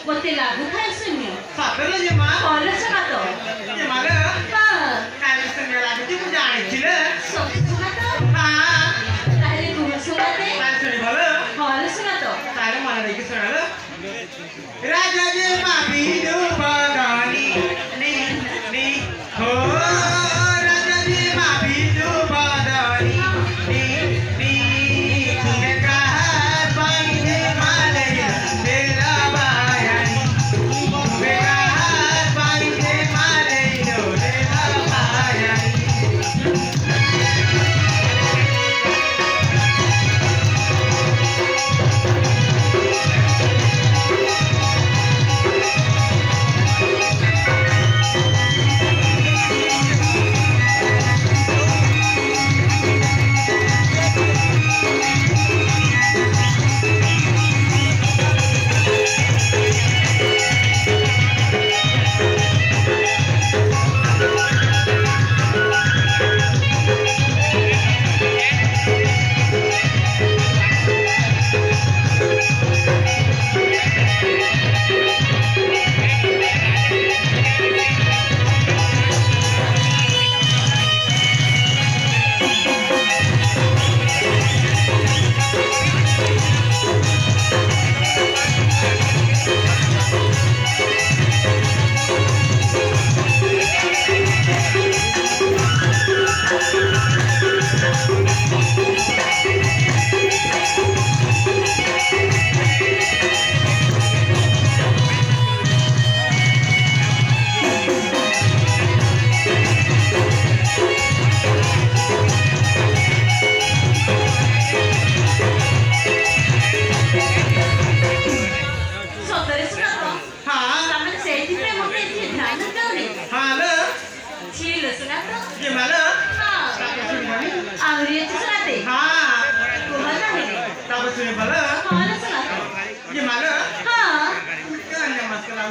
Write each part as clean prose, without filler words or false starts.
Bote lagu kan sunyo. Sakal aja mah. Kalau sekato. Ya mana? Kalau sunyo lagu itu punya aja. Sekato. Kahit kung sungate. Kalau sunyo bala. Kalau sekato. Kalau mana lagi sunyo? Raja je mati padani ni ho. Raja je mati padani ni mereka panggil malaya bela bayani mereka panggil malaya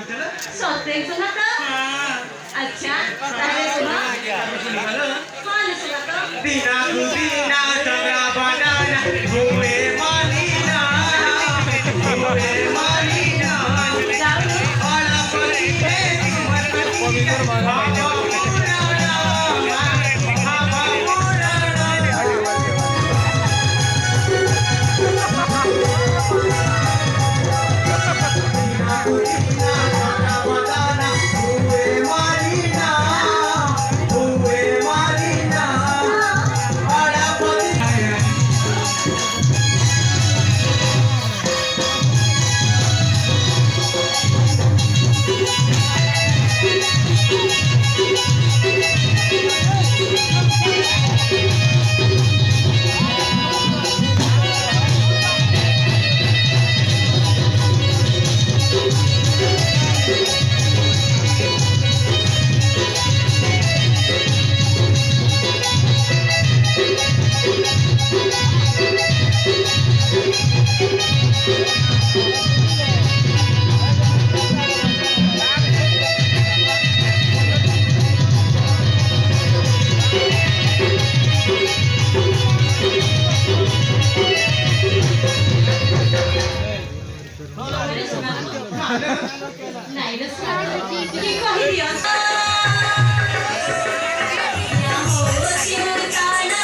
होतं सौतेक सुना तो अच्छा तारे सुना हाँ न सुना तो दीना दीना चंद्रा बनाना हुए मालीना हुए मालीना जाओ आला परी है मरकती बाबा मोराना बाबा मोराना मेरे सुना तो नहीं न सुना तो ये कही दिया या हो चिमटाना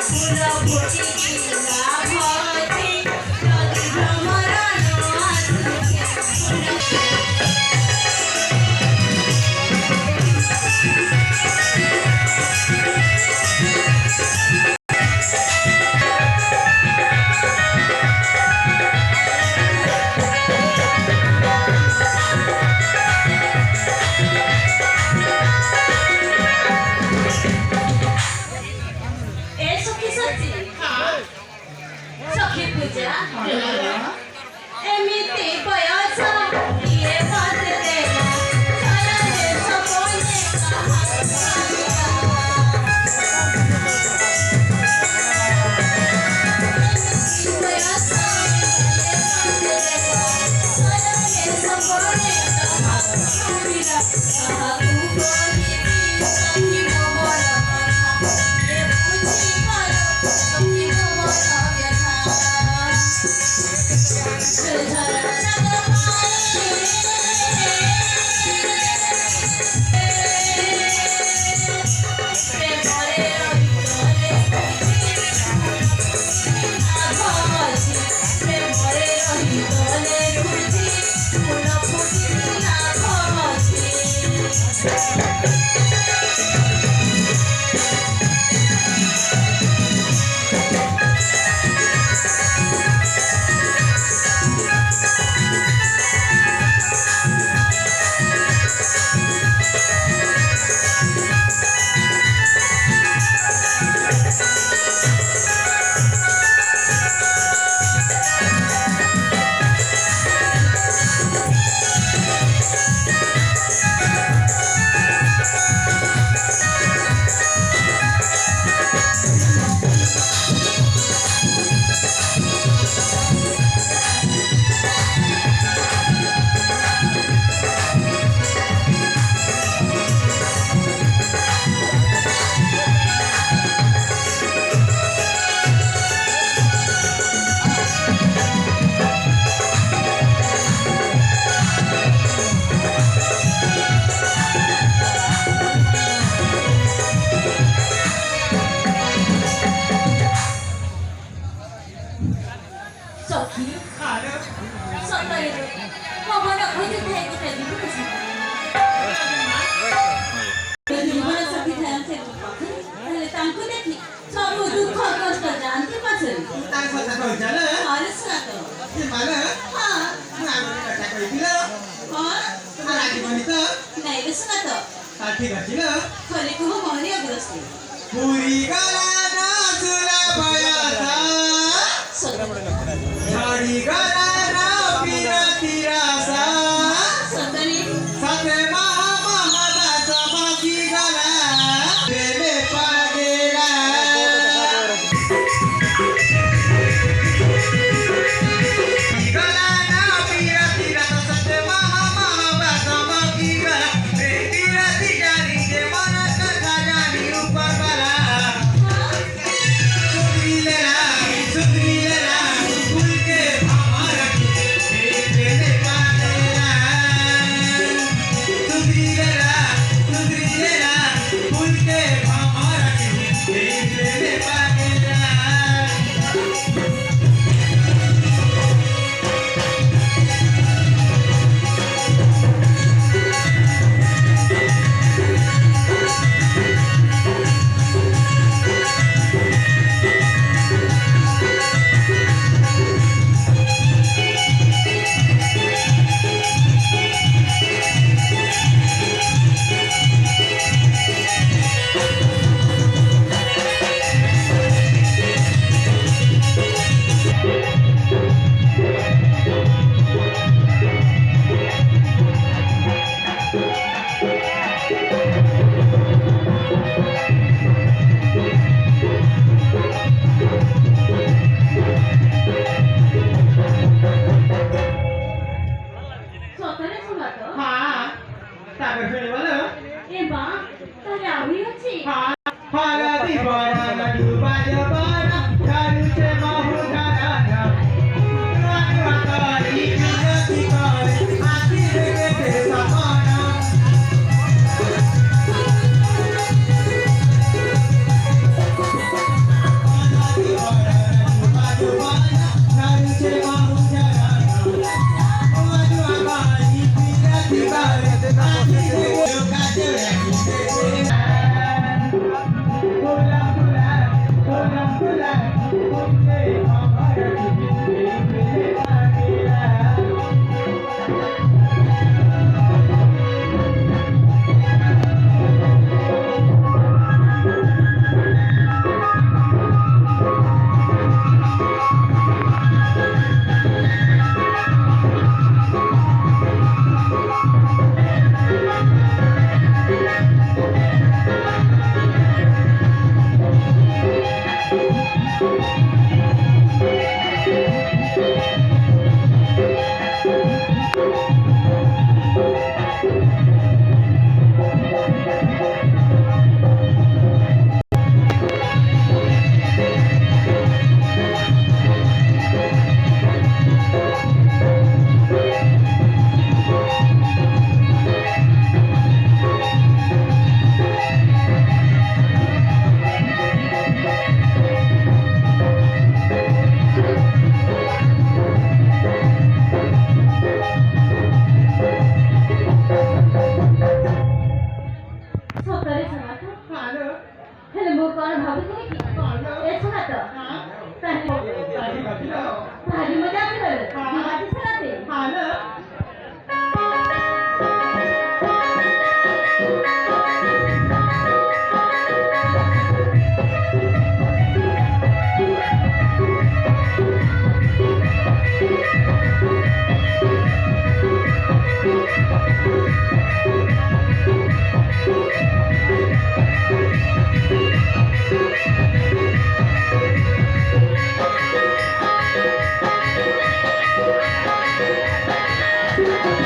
पूरा भोटी ला भोटी नदी भ्रमरा ए सखी सच्ची सखी पूजा एमिति बयस ये बात देना सारा देश बोले बयस सारा देश बोले कहा बोली सखी बोला ये पूछी करो सखी बोला सखी सତରେ ପବନ ଖୋଜୁଥାଏ ଗୋଟେ ବିଭୁତ ଜୀବନ ସଖୀ ଥାନ୍ତି ପାଖରେ ହେଲେ ତାଙ୍କୁ ଦେଖି ସବୁ ଦୁଃଖ କଷ୍ଟ ଯାଆନ୍ତି ପାଛରେ ଆରେ ଶୁଣା ତ ହଁ ନାଇଁ ରେ ଶୁଣା ତ ଖୋଲି କୁହ ମୋହରି ଅଗ୍ରସ୍ତି पुरी गला नाचला बयाचा झाडी गला ना पिरा तिरासा सतरी साथे महामदाचा बाकी गला प्रेमे पागेला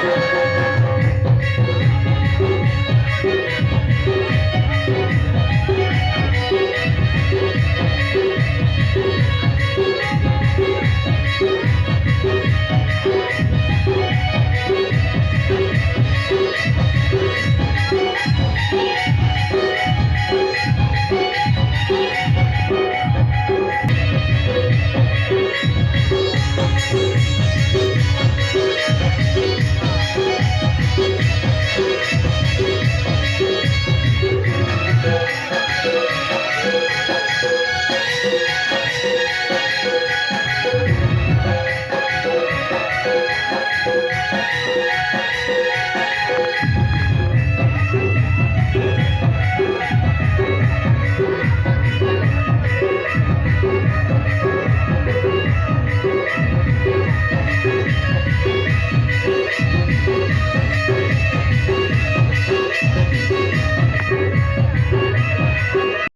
ହଁ